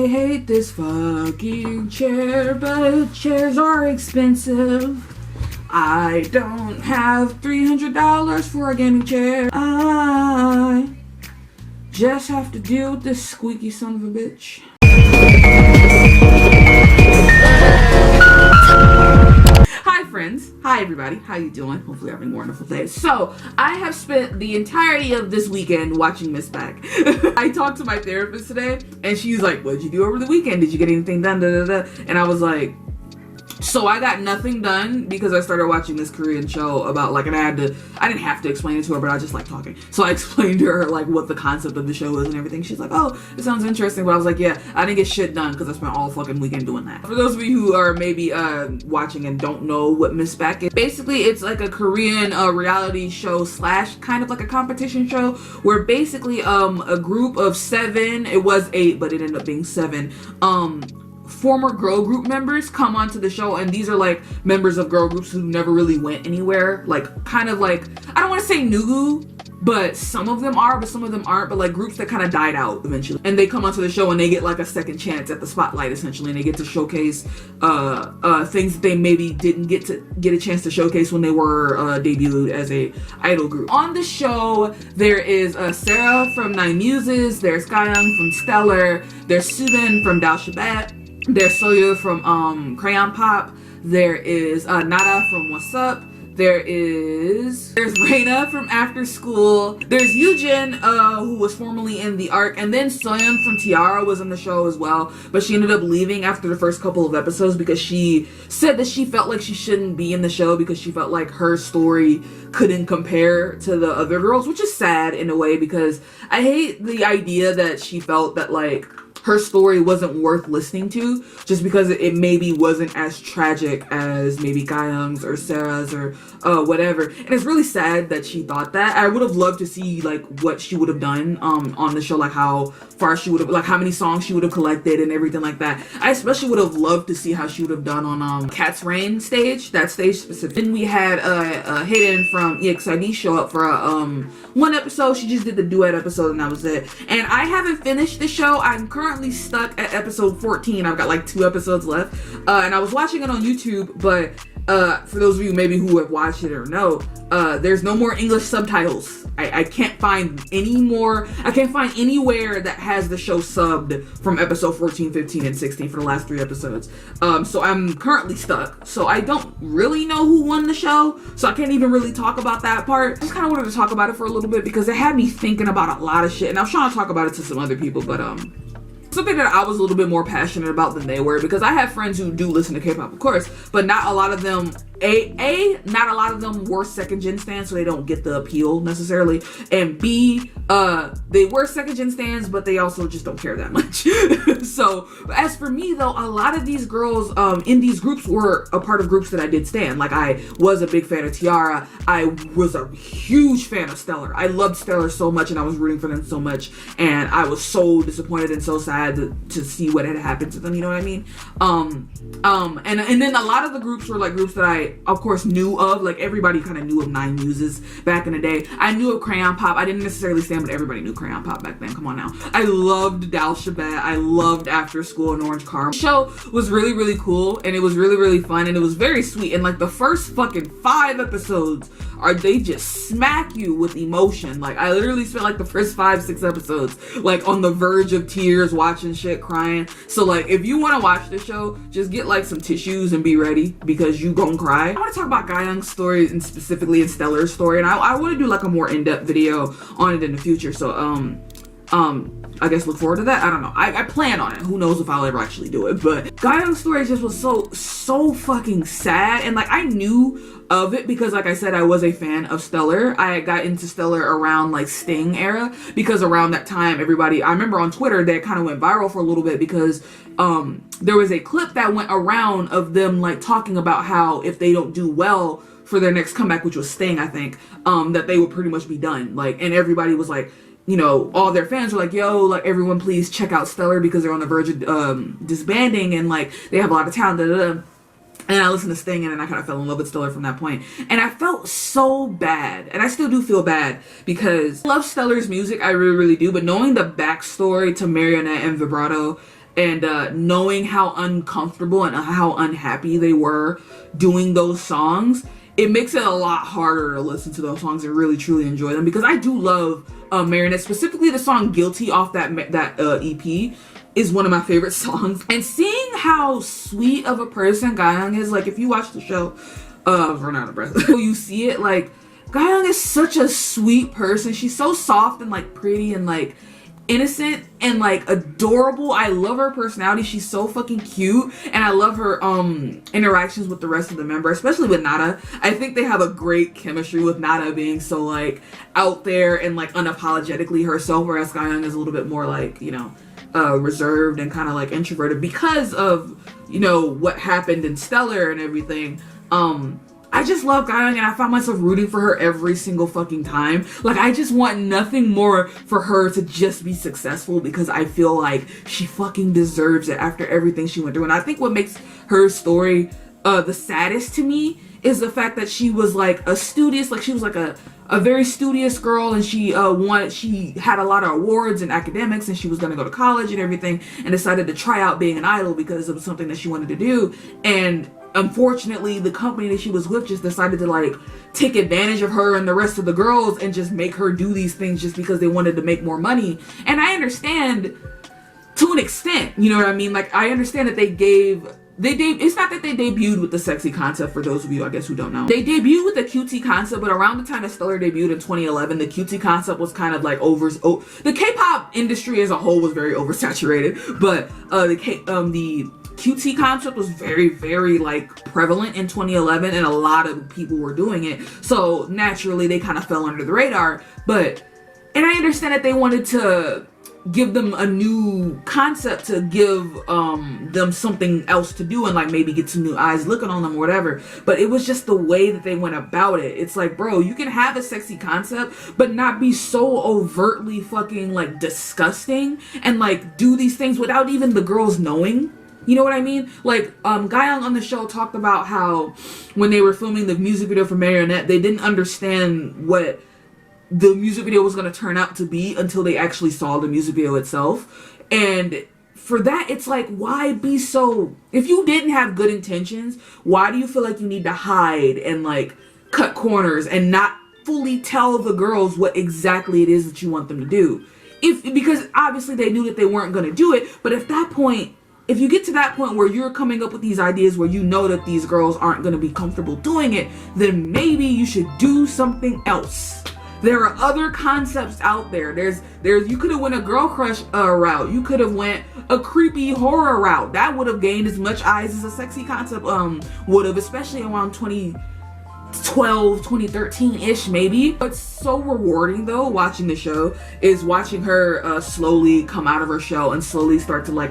I hate this fucking chair, but chairs are expensive. I don't have $300 for a gaming chair. I just have to deal with this squeaky son of a bitch. Hi friends, hi everybody, how you doing? Hopefully you're having a wonderful day. So, I have spent the entirety of this weekend watching Miss Back. I talked to my therapist today, and she's like, what did you do over the weekend? Did you get anything done? And I was like, so I got nothing done because I started watching this Korean show about like, and I didn't have to explain it to her, but I just like talking. So I explained to her like what the concept of the show is and everything. She's like, oh, it sounds interesting. But I was like, yeah, I didn't get shit done because I spent all fucking weekend doing that. For those of you who are maybe watching and don't know what Miss Back is, basically it's like a Korean reality show slash kind of like a competition show where basically a group of 7, it was 8, but it ended up being 7, former girl group members come onto the show, and these are like members of girl groups who never really went anywhere, like kind of like, I don't want to say nugu, but some of them are, but some of them aren't, but like groups that kind of died out eventually, and they come onto the show and they get like a second chance at the spotlight essentially, and they get to showcase things that they maybe didn't get a chance to showcase when they were debuted as a idol group. On the show there is Sera from Nine Muses, there's Gayoung from Stellar, there's Soobin from Shabet, there's soyul from Crayon Pop, there is Nada from Wassup, there's Raina from Afterschool, there's Yujin who was formerly in the ARC, and then Soyeon from t-ara was in the show as well, but she ended up leaving after the first couple of episodes because she said that she felt like she shouldn't be in the show because she felt like her story couldn't compare to the other girls, which is sad in a way because I hate the idea that she felt that like her story wasn't worth listening to just because it maybe wasn't as tragic as maybe Gayoung's or Sera's or whatever. And it's really sad that she thought that. I would have loved to see like what she would have done on the show, like how far she would have, like how many songs she would have collected and everything like that. I especially would have loved to see how she would have done on Cat's Rain stage, that stage specific. Then we had hyelin from exid show up for one episode. She just did the duet episode and that was it. And I haven't finished the show. I'm currently stuck at episode 14. I've got like 2 episodes left, and I was watching it on YouTube, but for those of you maybe who have watched it or know, there's no more English subtitles. I can't find any more. I can't find anywhere that has the show subbed from episode 14, 15, and 16 for the last 3 episodes. So I'm currently stuck. So I don't really know who won the show, so I can't even really talk about that part. I just kind of wanted to talk about it for a little bit because it had me thinking about a lot of shit, and I was trying to talk about it to some other people, but something that I was a little bit more passionate about than they were, because I have friends who do listen to K-pop, of course, but not a lot of them, not a lot of them were second gen stans, so they don't get the appeal necessarily, and B, they were second gen stans, but they also just don't care that much. So, as for me though, a lot of these girls in these groups were a part of groups that I did stan. Like, I was a big fan of t-ara, I was a huge fan of Stellar. I loved Stellar so much, and I was rooting for them so much, and I was so disappointed and so sad to see what had happened to them, you know what I mean? And then a lot of the groups were like groups that I of course knew of. Like, everybody kind of knew of Nine Muses back in the day. I knew of Crayon Pop. I didn't necessarily stand, but everybody knew Crayon Pop back then. Come on now. I loved Shabet. I loved After School and Orange Car. The show was really, really cool, and it was really, really fun, and it was very sweet. And like the first fucking 5 episodes they just smack you with emotion. Like, I literally spent like the first 5, 6 episodes like on the verge of tears, watching shit, crying. So like, if you want to watch the show, just get like some tissues and be ready because you gon' cry. I want to talk about Gayoung's story and specifically in Stellar's story, and I want to do like a more in-depth video on it in the future. So I guess look forward to that. I don't know. I plan on it. Who knows if I'll ever actually do it. But Gayoung's story just was so fucking sad. And like, I knew of it because, like I said, I was a fan of Stellar. I got into Stellar around like Sting era, because around that time everybody, I remember on Twitter that kind of went viral for a little bit because there was a clip that went around of them like talking about how if they don't do well for their next comeback, which was Sting, I think, that they would pretty much be done. Like, and everybody was like, you know, all their fans were like, yo, like, everyone please check out Stellar because they're on the verge of disbanding, and like, they have a lot of talent, da, da, da. And I listened to Sting, and then I kind of fell in love with Stellar from that point. And I felt so bad, and I still do feel bad, because I love Stellar's music, I really, really do, but knowing the backstory to Marionette and Vibrato and knowing how uncomfortable and how unhappy they were doing those songs, it makes it a lot harder to listen to those songs and really truly enjoy them, because I do love Marionette, specifically the song Guilty off that EP is one of my favorite songs. And seeing how sweet of a person Gayoung is, like if you watch the show, run out of breath, you see it, like Gayoung is such a sweet person. She's so soft and like pretty and like innocent and like adorable. I love her personality. She's so fucking cute, and I love her interactions with the rest of the members, especially with Nada. I think they have a great chemistry, with Nada being so like out there and like unapologetically herself, whereas Gayoung is a little bit more like, you know, reserved and kind of like introverted because of, you know, what happened in Stellar and everything. I just love Gayoung, and I found myself rooting for her every single fucking time. Like, I just want nothing more for her to just be successful, because I feel like she fucking deserves it after everything she went through. And I think what makes her story the saddest to me is the fact that she was like a studious, like she was like a very studious girl, and she had a lot of awards in academics, and she was gonna go to college and everything, and decided to try out being an idol because it was something that she wanted to do. And unfortunately, the company that she was with just decided to like take advantage of her and the rest of the girls and just make her do these things just because they wanted to make more money. And I understand to an extent, you know what I mean? Like, I understand that it's not that they debuted with the sexy concept, for those of you, I guess, who don't know. They debuted with the cutie concept, but around the time that Stellar debuted in 2011, the cutie concept was kind of like the K-pop industry as a whole was very oversaturated, but the QT concept was very, very like prevalent in 2011, and a lot of people were doing it. So naturally they kind of fell under the radar. And I understand that they wanted to give them a new concept to give them something else to do and like maybe get some new eyes looking on them or whatever. But it was just the way that they went about it. It's like, bro, you can have a sexy concept but not be so overtly fucking like disgusting and like do these things without even the girls knowing. You know what I mean? Like, Gayoung on the show talked about how when they were filming the music video for Marionette, they didn't understand what the music video was going to turn out to be until they actually saw the music video itself. And for that, it's like, why be so... If you didn't have good intentions, why do you feel like you need to hide and, like, cut corners and not fully tell the girls what exactly it is that you want them to do? Because obviously they knew that they weren't going to do it, but at that point... If you get to that point where you're coming up with these ideas where you know that these girls aren't going to be comfortable doing it, then maybe you should do something else. There are other concepts out there. You could have went a girl crush route. You could have went a creepy horror route. That would have gained as much eyes as a sexy concept would have, especially around 2012, 2013-ish maybe. What's so rewarding though watching the show is watching her slowly come out of her shell and slowly start to like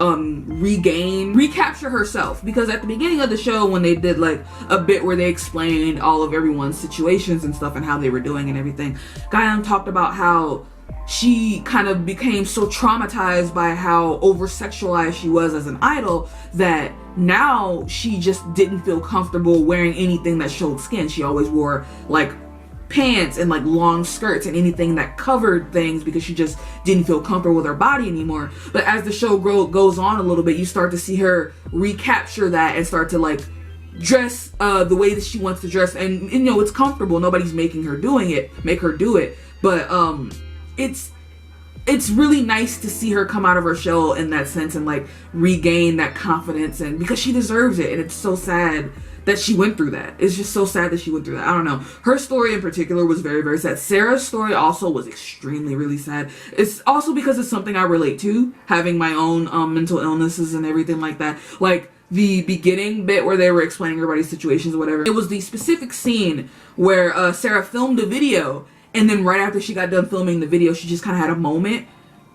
recapture herself. Because at the beginning of the show, when they did like a bit where they explained all of everyone's situations and stuff and how they were doing and everything, Gayoung talked about how she kind of became so traumatized by how over-sexualized she was as an idol that now she just didn't feel comfortable wearing anything that showed skin. She always wore like pants and like long skirts and anything that covered things because she just didn't feel comfortable with her body anymore. But as the show goes on a little bit, you start to see her recapture that and start to like dress the way that she wants to dress, and you know, it's comfortable. Nobody's making her do it, but it's really nice to see her come out of her shell in that sense and like regain that confidence, and because she deserves it. And it's so sad that she went through that. It's just so sad that she went through that. I don't know. Her story in particular was very, very sad. Sera's story also was extremely, really sad. It's also because it's something I relate to, having my own mental illnesses and everything like that. Like the beginning bit where they were explaining everybody's situations or whatever. It was the specific scene where Sera filmed a video, and then right after she got done filming the video, she just kind of had a moment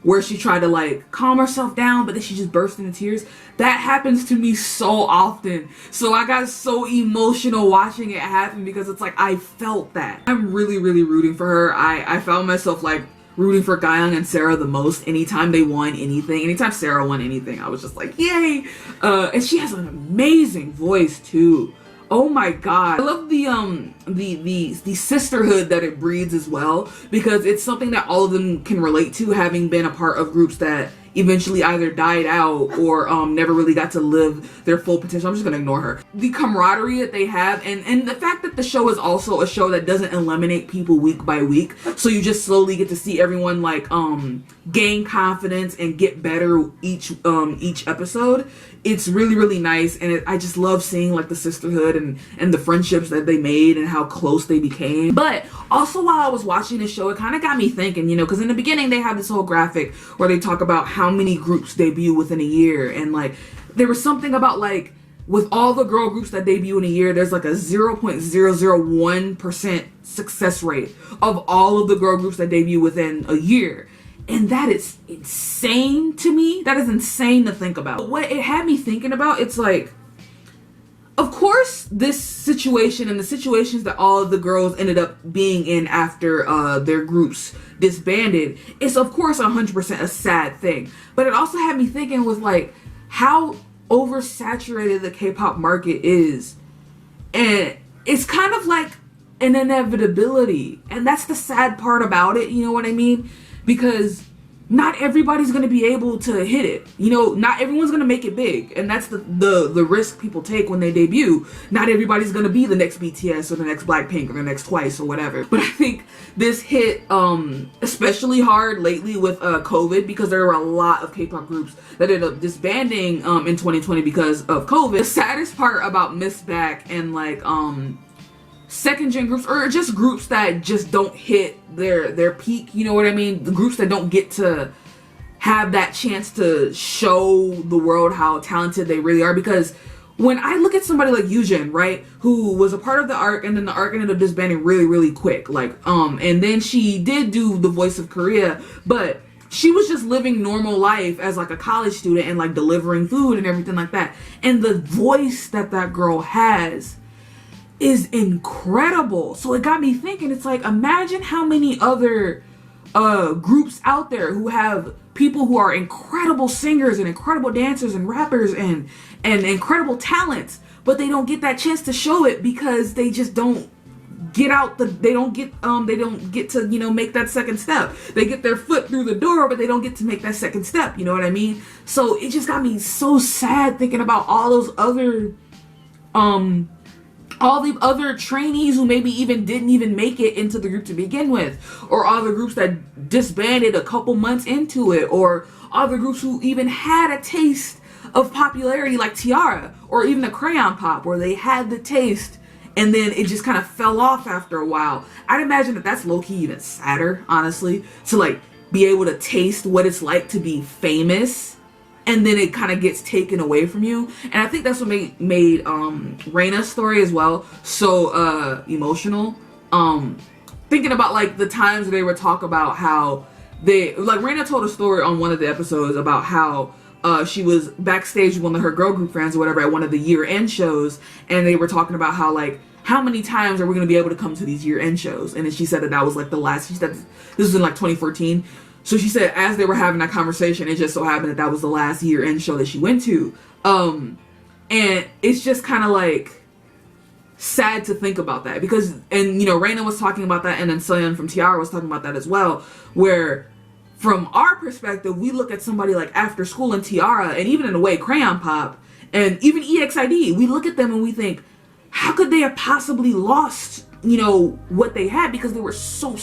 where she tried to like calm herself down, but then she just burst into tears. That happens to me so often. So I got so emotional watching it happen because it's like, I felt that. I'm really, really rooting for her. I found myself like rooting for Gayoung and Sera the most anytime they won anything. Anytime Sera won anything, I was just like, yay. And she has an amazing voice too. Oh my god. I love the sisterhood that it breeds as well, because it's something that all of them can relate to, having been a part of groups that eventually either died out or never really got to live their full potential. I'm just gonna ignore her. The camaraderie that they have, and the fact that the show is also a show that doesn't eliminate people week by week, so you just slowly get to see everyone like gain confidence and get better each episode. It's really, really nice, and I just love seeing like the sisterhood and the friendships that they made and how close they became. But also while I was watching the show, it kind of got me thinking, you know, because in the beginning they have this whole graphic where they talk about how many groups debut within a year, and like there was something about like with all the girl groups that debut in a year, there's like a 0.001% success rate of all of the girl groups that debut within a year. And that is insane to me. That is insane to think about. What it had me thinking about, it's like, of course, this situation and the situations that all of the girls ended up being in after their groups disbanded is, of course, 100% a sad thing. But it also had me thinking with like how oversaturated the K-pop market is. And it's kind of like an inevitability. And that's the sad part about it, you know what I mean? Because not everybody's going to be able to hit it. You know, not everyone's going to make it big. And that's the risk people take when they debut. Not everybody's going to be the next BTS or the next Blackpink or the next Twice or whatever. But I think this hit especially hard lately with COVID, because there were a lot of K-pop groups that ended up disbanding in 2020 because of COVID. The saddest part about Miss Back and like second gen groups, or just groups that just don't hit their peak, you know what I mean? The groups that don't get to have that chance to show the world how talented they really are. Because when I look at somebody like Yujin, right, who was a part of the arc, and then the arc ended up disbanding really, really quick, like and then she did do The Voice of Korea, but she was just living normal life as like a college student and like delivering food and everything like that. And the voice that girl has is incredible. So it got me thinking, it's like, imagine how many other groups out there who have people who are incredible singers and incredible dancers and rappers and incredible talents, but they don't get that chance to show it because they just don't get out they don't get to, you know, make that second step. They get their foot through the door, but they don't get to make that second step, you know what I mean? So it just got me so sad thinking about all those other all the other trainees who maybe didn't even make it into the group to begin with, or all the groups that disbanded a couple months into it, or all the groups who even had a taste of popularity like t-ara, or even the crayon pop, where they had the taste and then it just kind of fell off after a while. I'd imagine that that's low-key even sadder, honestly, to like be able to taste what it's like to be famous and then it kind of gets taken away from you. And I think that's what made Raina's story as well so emotional. Thinking about like the times they would talk about how Raina told a story on one of the episodes about how she was backstage with one of her girl group friends or whatever at one of the year-end shows, and they were talking about how like, how many times are we going to be able to come to these year-end shows? And then she said that was like the last, she said this was in like 2014. So she said as they were having that conversation, it just so happened that was the last year-end show that she went to. And it's just kind of like sad to think about that, because, and you know, Raina was talking about that, and then Soyeon from t-ara was talking about that as well, where from our perspective, we look at somebody like Afterschool and t-ara, and even in a way Crayon Pop, and even EXID, we look at them and we think, how could they have possibly lost, you know, what they had, because they were so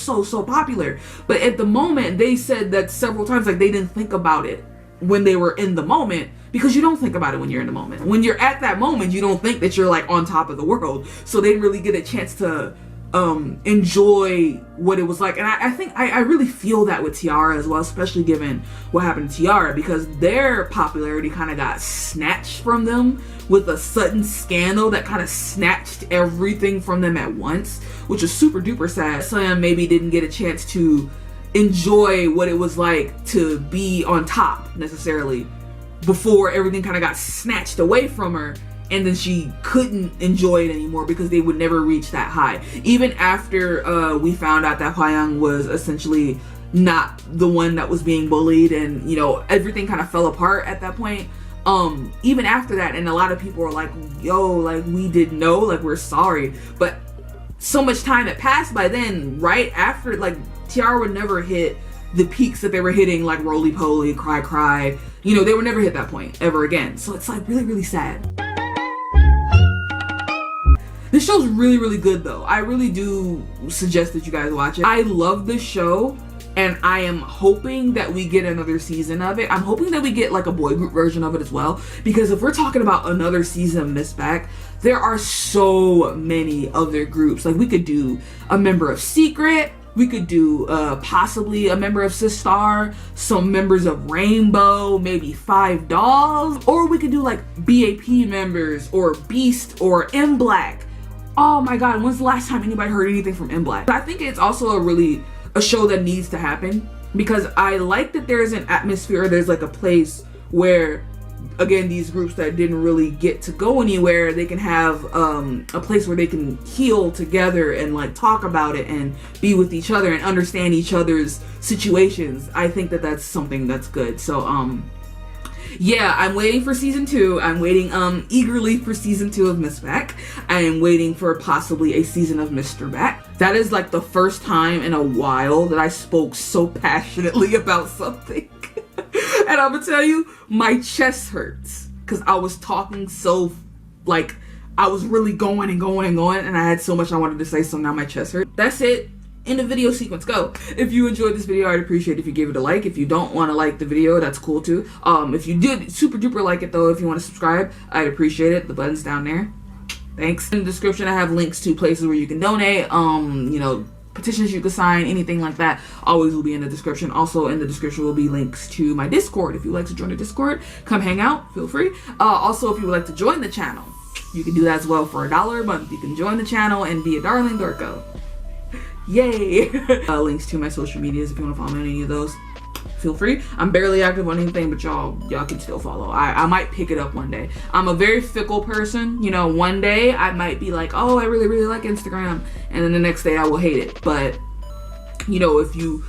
popular. But at the moment, they said that several times, like they didn't think about it when they were in the moment, because you don't think about it when you're in the moment. When you're at that moment, you don't think that you're like on top of the world. So they didn't really get a chance to enjoy what it was like. And I think I really feel that with t-ara as well, especially given what happened to t-ara, because their popularity kind of got snatched from them with a sudden scandal that kind of snatched everything from them at once, which is super duper sad. Soyeon maybe didn't get a chance to enjoy what it was like to be on top necessarily before everything kind of got snatched away from her, and then she couldn't enjoy it anymore because they would never reach that high. Even after we found out that Hwayoung was essentially not the one that was being bullied, and you know, everything kind of fell apart at that point. Even after that, and a lot of people were like, yo, like we didn't know, like we're sorry. But so much time had passed by then, right after, like t-ara would never hit the peaks that they were hitting, like Roly Poly, Cry Cry, you know, they would never hit that point ever again. So it's like really, really sad. This show's really, really good though. I really do suggest that you guys watch it. I love this show, and I am hoping that we get another season of it. I'm hoping that we get like a boy group version of it as well, because if we're talking about another season of Miss Back, there are so many other groups. Like we could do a member of Secret, we could do possibly a member of Sistar, some members of Rainbow, maybe 5 Dolls, or we could do like BAP members or Beast or M Black. Oh my god, when's the last time anybody heard anything from M Black? I think it's also a show that needs to happen, because I like that there's an atmosphere, there's like a place where, again, these groups that didn't really get to go anywhere, they can have a place where they can heal together and like talk about it and be with each other and understand each other's situations. I think that that's something that's good. So yeah, I'm waiting for season 2. I'm waiting eagerly for season 2 of Miss Back. I am waiting for possibly a season of Mr. Back. That is like the first time in a while that I spoke so passionately about something. And I'm gonna tell you, my chest hurts because I was talking so, like, I was really going and going and going, and I had so much I wanted to say, so now my chest hurts. That's it. In the video sequence, go. If you enjoyed this video, I'd appreciate it if you gave it a like. If you don't want to like the video, that's cool too. If you did super duper like it though, if you want to subscribe, I'd appreciate it. The button's down there. Thanks. In the description, I have links to places where you can donate, you know, petitions you can sign, anything like that, always will be in the description. Also in the description will be links to my Discord. If you'd like to join the Discord, come hang out, feel free. Also, if you would like to join the channel, you can do that as well for $1 a month. You can join the channel and be a darling Dorko. Yay! Links to my social medias if you want to follow me on any of those, feel free. I'm barely active on anything, but y'all can still follow. I might pick it up one day. I'm a very fickle person, you know. One day I might be like, oh, I really, really like Instagram, and then the next day I will hate it. But you know, if you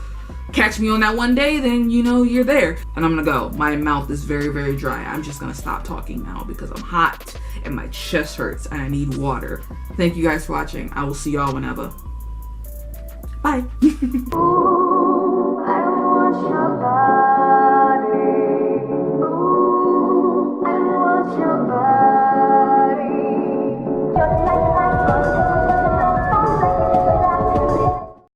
catch me on that one day, then you know you're there. And I'm gonna go. My mouth is very, very dry. I'm just gonna stop talking now because I'm hot and my chest hurts and I need water. Thank you guys for watching. I will see y'all whenever. Bye.